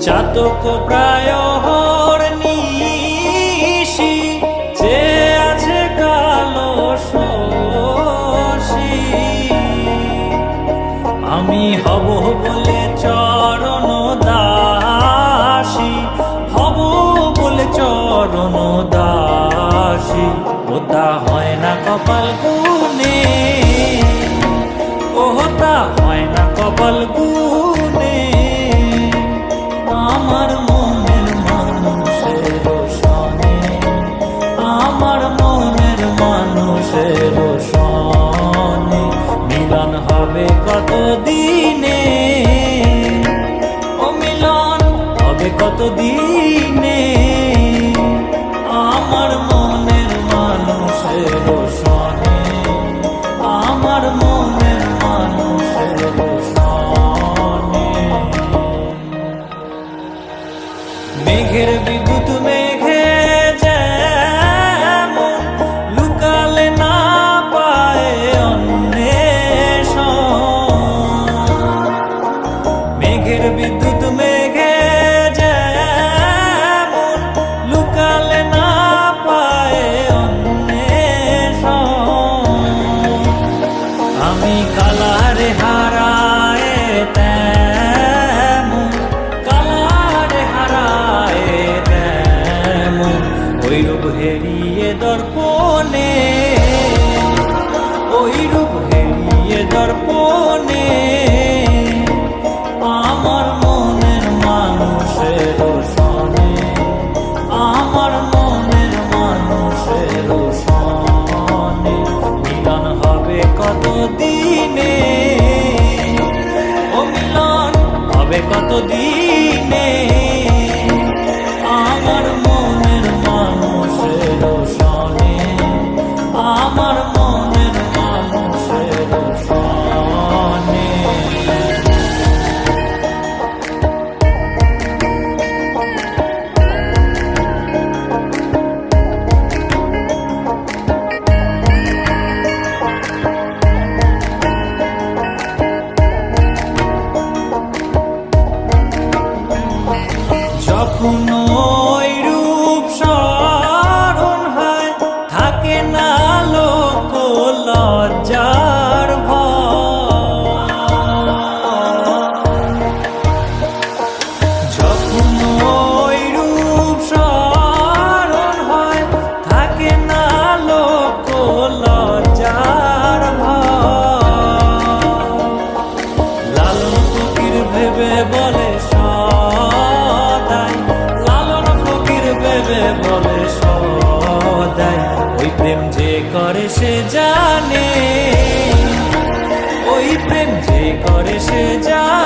চাতক প্রায় নিশি যে আছে কালো শশী, আমি হব বলে চরণ দাসী, হব বলে চরণ দাসী। ওটা হয় না কপাল গুনে, ওটা হয় না কপাল গুনে। আমার মনের মানুষের সনে, আমার মনের মানুষের সনে মিলন হবে কত দিনে, ও মিলন হবে কত দিনে। আমার মনের মানুষের সনে, আমার মনের মানুষের সনে। মেঘের বিদ্যুৎ মেঘে যেমন লুকালে না পায় অন্বেষণ, মেঘের বিদ্যুৎ মেঘে যেমন লুকালে না পায় অন্বেষণ। আমি কালারে হারায় তেমন, কালারে হারায় তেমন ওই রূপ হেরিয়ে দর্পণে, ওই রূপ হেরিয়ে দর্পণে। আমার মনের মানুষের সনে, আমার মনের মানুষের সনে মিলন হবে কত দিনে, ও মিলন হবে কত দিনে। আমার মনের মানুষের সনে, আমার মনের মানুষের সনে। যখন ওই রূপ স্মরণ হয় থাকে না লোক লজ্জার ভয়, যখন ওই রূপ স্মরণ হয় থাকে না লোক লজ্জার ভয়। লালন ফকির ভেবে বলে সদাই, লালন ফকির ভেবে বলে সদাই ওই প্রেম যে করে সে জানে, ওই প্রেম যে করে সে জানে।